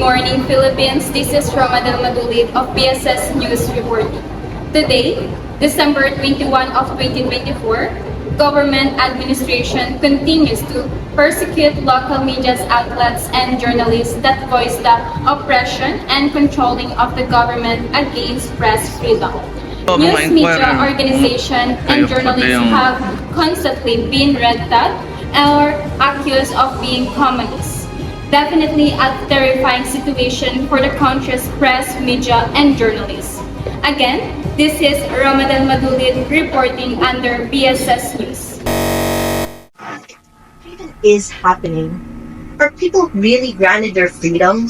morning, Philippines. This is Romadel Madulid of PSS News Reporting. Today, December 21 of 2024, government administration continues to persecute local media outlets and journalists that voice the oppression and controlling of the government against press freedom. News media organizations and journalists have constantly been red tagged or accused of being communists. Definitely a terrifying situation for the country's press, media, and journalists. Again, this is Romadel Madulid reporting under BSS News. What is happening? Are people really granted their freedom?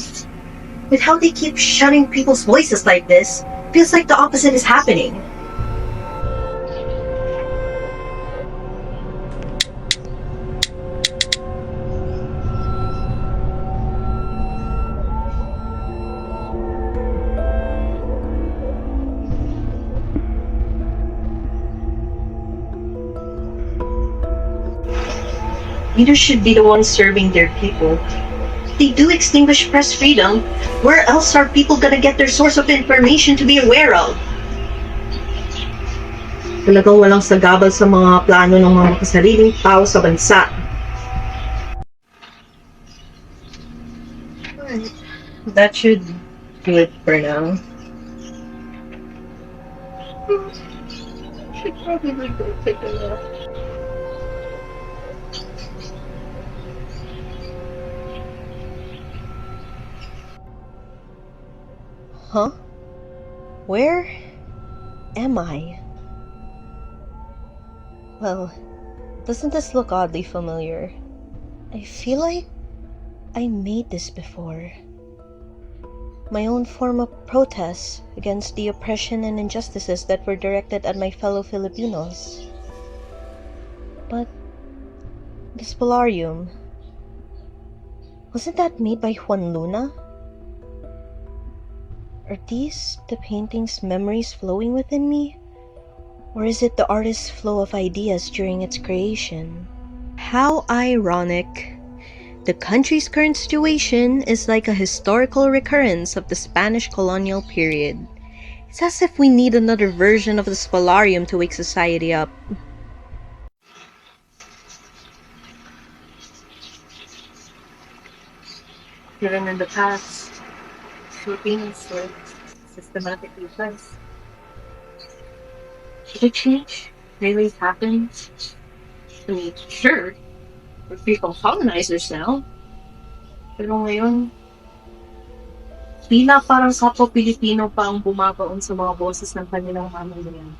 With how they keep shutting people's voices like this, feels like the opposite is happening. Leaders should be the ones serving their people. If they do extinguish press freedom, where else are people gonna get their source of information to be aware of? Talagang walang sagabal sa mga plano ng mga makasariling tao sa bansa. That should do it for now. Should probably go take a nap. Huh? Where am I? Well, doesn't this look oddly familiar? I feel like I made this before. My own form of protest against the oppression and injustices that were directed at my fellow Filipinos. But the Spoliarium, wasn't that made by Juan Luna? Are these the painting's memories flowing within me? Or is it the artist's flow of ideas during its creation? How ironic. The country's current situation is like a historical recurrence of the Spanish colonial period. It's as if we need another version of the Spoliarium to wake society up. Given in the past, Philippines were systematically oppressed. Did a change really happen? I mean, sure, we're people colonizers now. Pero ngayon, tila parang kapwa Pilipino pa ang bumabaon sa mga boses ng kanilang mamamayan.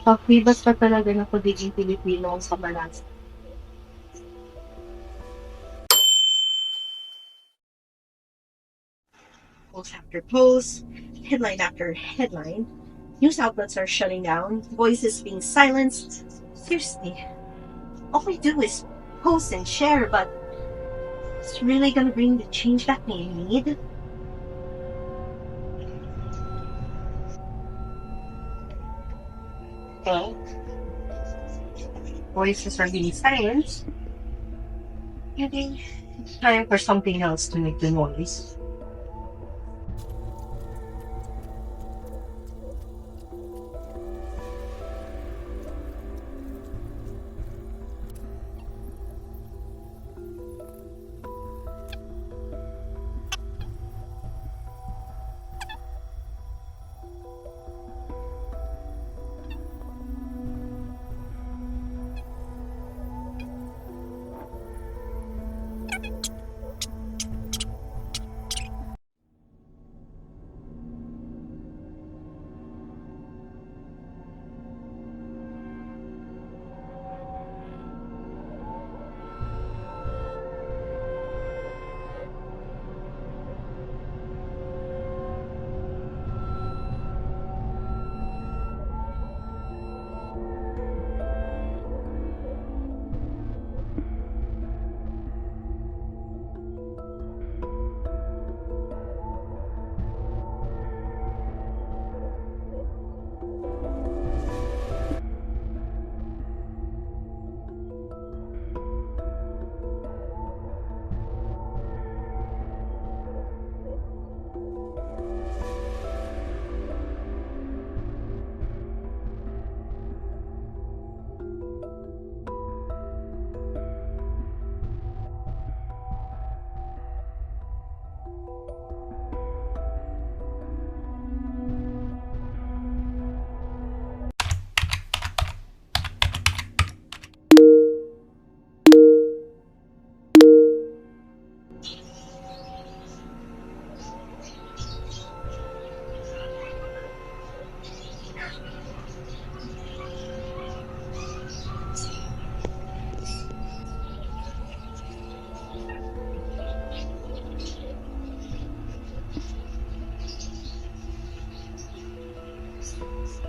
Pagbibas pa talaga ng pagiging Pilipino ang kabalansa. Post after post, headline after headline, news outlets are shutting down, voices being silenced. Seriously, all we do is post and share, but it's really gonna bring the change that we need? Okay. Voices are being silenced. Maybe it's time for something else to make the noise.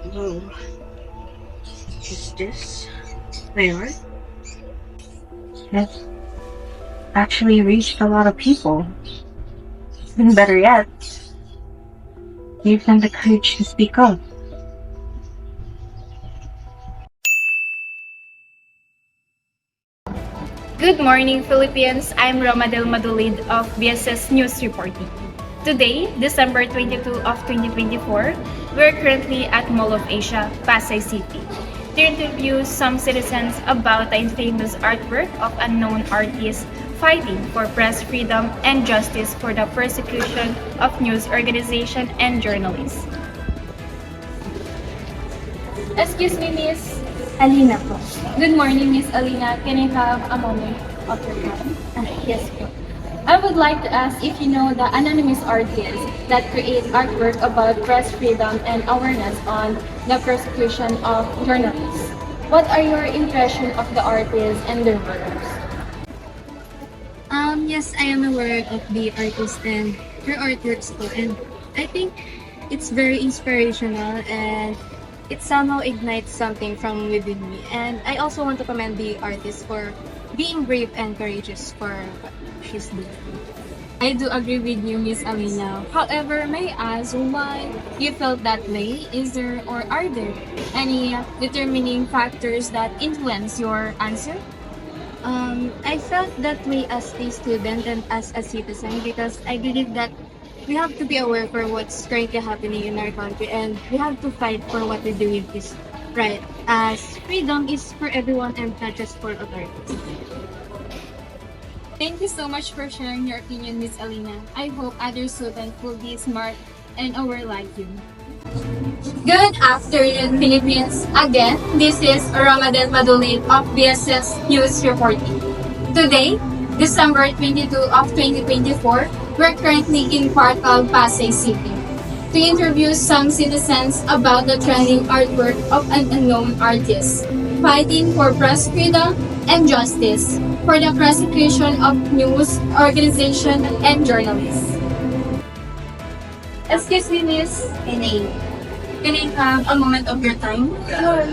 Oh, is this my art? It actually reached a lot of people. And better yet, gave them the courage to speak up. Good morning, Philippines. I'm Romadel Madulid of BSS News Reporting. Today, December 22 of 2024, we're currently at Mall of Asia, Pasay City, to interview some citizens about the infamous artwork of unknown artists fighting for press freedom and justice for the persecution of news organizations and journalists. Excuse me, Miss Allyna po. Good morning, Miss Allyna. Can I have a moment of your time? Yes po. I would like to ask if you know the anonymous artists that create artwork about press freedom and awareness on the persecution of journalists. What are your impression of the artists and their works? Yes, I am aware of the artist and her artworks po, and I think it's very inspirational and it somehow ignites something from within me. And I also want to commend the artist for being brave and courageous for what she's doing. I do agree with you, Miss Alina. However, may I ask why you felt that way? Is there or are there any determining factors that influence your answer? I felt that way as a student and as a citizen because I believe that we have to be aware for what's currently happening in our country and we have to fight for what we believe is right. As freedom is for everyone and not just for authorities. Thank you so much for sharing your opinion, Miss Alina. I hope other students will be smart and aware like you. Good afternoon, Philippines. Again, this is Romadel Madulid of BSS News Reporting. Today, December 22 of 2024, we're currently in part of Pasay City to interview some citizens about the trending artwork of an unknown artist fighting for press freedom and justice for the persecution of news organizations and journalists. Excuse me, Miss Elaine. Can I have a moment of your time? Sure.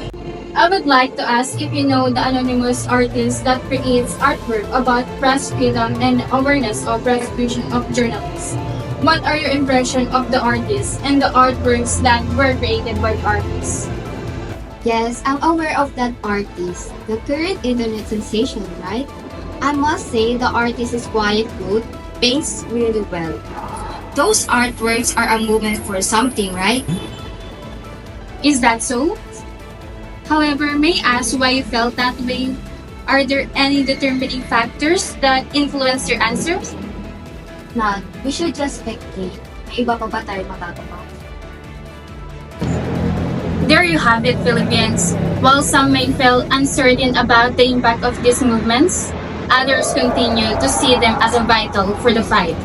I would like to ask if you know the anonymous artist that creates artwork about press freedom and awareness of persecution of journalists. What are your impression of the artists and the artworks that were created by artists? Yes, I'm aware of that artist, the current internet sensation, right? I must say the artist's quiet good paints really well. Those artworks are a movement for something, right? Is that so? However, may I ask why you felt that way? Are there any determining factors that influence your answers? Not, we should just speculate. May iba pa ba tayo matatanong? There you have it, Philippines. While some may feel uncertain about the impact of these movements, others continue to see them as a vital for the fight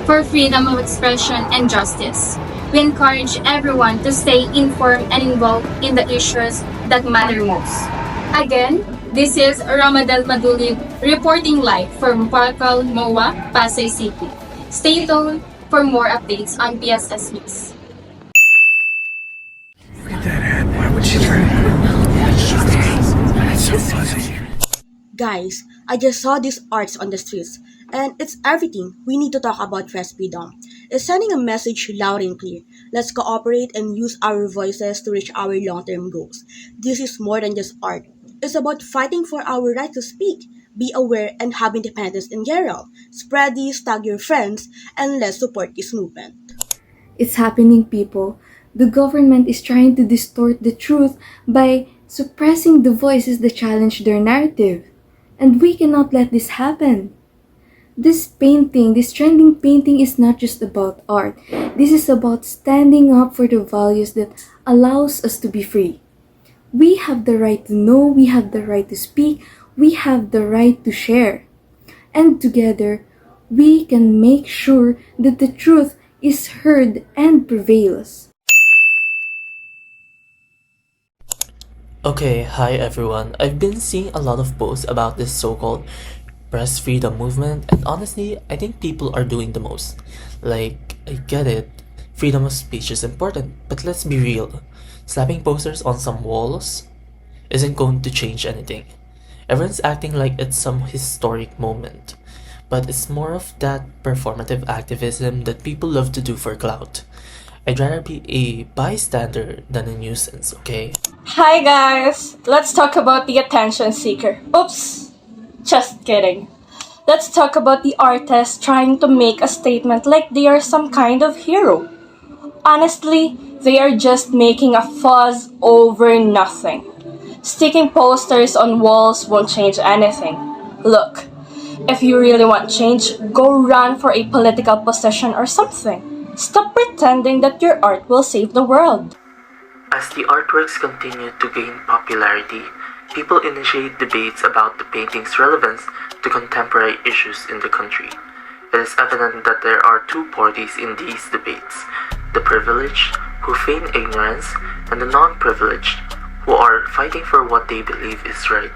for freedom of expression and justice. We encourage everyone to stay informed and involved in the issues that matter most. Again, this is Romadel Madulid reporting live from Parkal, MOA, Pasay City. Stay tuned for more updates on PSS News. Look at that head. Why would she try to? It's so fuzzy. Guys, I just saw these arts on the streets, and it's everything we need to talk about press freedom. It's sending a message loud and clear. Let's cooperate and use our voices to reach our long-term goals. This is more than just art. It's about fighting for our right to speak, be aware, and have independence in general. Spread this, tag your friends, and let's support this movement. It's happening, people. The government is trying to distort the truth by suppressing the voices that challenge their narrative. And we cannot let this happen. This trending painting is not just about art. This is about standing up for the values that allows us to be free. We have the right to know, we have the right to speak, we have the right to share. And together, we can make sure that the truth is heard and prevails. Okay, hi everyone. I've been seeing a lot of posts about this so-called press freedom movement, and honestly, I think people are doing the most. Like, I get it. Freedom of speech is important, but let's be real. Slapping posters on some walls isn't going to change anything. Everyone's acting like it's some historic moment, but it's more of that performative activism that people love to do for clout. I'd rather be a bystander than a nuisance, okay? Hi guys! Let's talk about the attention seeker. Oops! Just kidding. Let's talk about the artist trying to make a statement like they are some kind of hero. Honestly, they are just making a fuss over nothing. Sticking posters on walls won't change anything. Look, if you really want change, go run for a political position or something. Stop pretending that your art will save the world. As the artworks continue to gain popularity, people initiate debates about the painting's relevance to contemporary issues in the country. It is evident that there are two parties in these debates: the privileged, who feign ignorance, and the non-privileged, who are fighting for what they believe is right.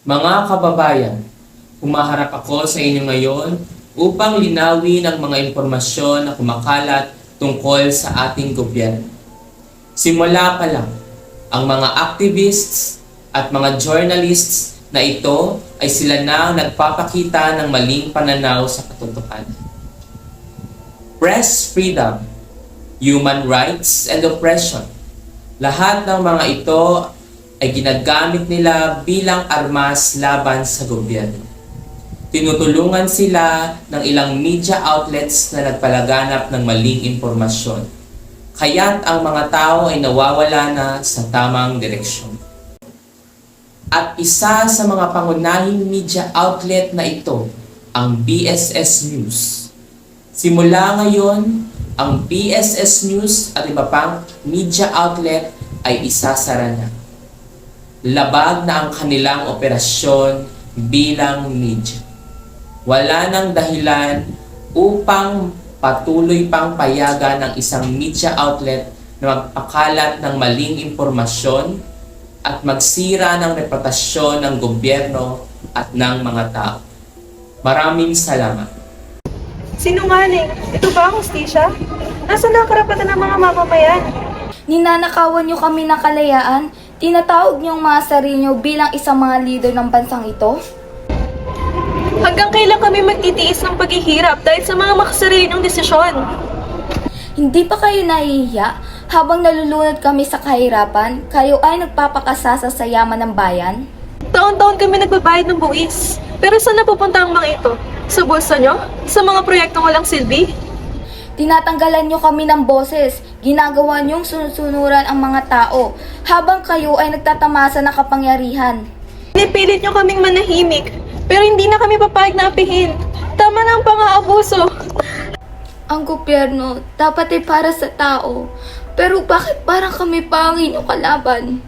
Mga kababayan, humaharap ako sa inyo ngayon upang linawin ang mga impormasyon na kumakalat tungkol sa ating gobyerno. Simula pa lang, ang mga activists at mga journalists na ito ay sila na nagpapakita ng maling pananaw sa katotohanan. Press freedom, human rights and oppression, lahat ng mga ito ay ginagamit nila bilang armas laban sa gobyerno. Tinutulungan sila ng ilang media outlets na nagpalaganap ng maling impormasyon. Kaya't ang mga tao ay nawawala na sa tamang direksyon. At isa sa mga pangunahing media outlet na ito, ang BSS News. Simula ngayon, ang BSS News at iba pang media outlet ay isasara na. Labag na ang kanilang operasyon bilang media. Wala nang dahilan upang patuloy pang payagan ng isang media outlet na magpakalat ng maling impormasyon at magsira ng reputasyon ng gobyerno at ng mga tao. Maraming salamat. Sinungaling? Ito ba ang hustisya? Nasaan na ang karapatan ng mga mamamayan? Ninanakawan niyo kami ng kalayaan, tinatawag niyo ang mga sarili niyo bilang isang mga leader ng bansang ito? Hanggang kailan kami magtitiis ng paghihirap dahil sa mga makasarili niyong desisyon? Hindi pa kayo nahihiya? Habang nalulunod kami sa kahirapan, kayo ay nagpapakasasa sa yaman ng bayan? Taon-taon kami nagbabayad ng buwis. Pero saan napupunta ang mga ito? Sa bulsa niyo? Sa mga proyektong walang silbi? Tinatanggalan niyo kami ng boses, ginagawa niyong sunod-sunuran ang mga tao, habang kayo ay nagtatamasa ng kapangyarihan. Pinipilit niyo kaming manahimik, pero hindi na kami papayag na apihin. Tama na ang pang-aabuso. Ang gobyerno dapat ay para sa tao, pero bakit parang kami pa ang inyong kalaban?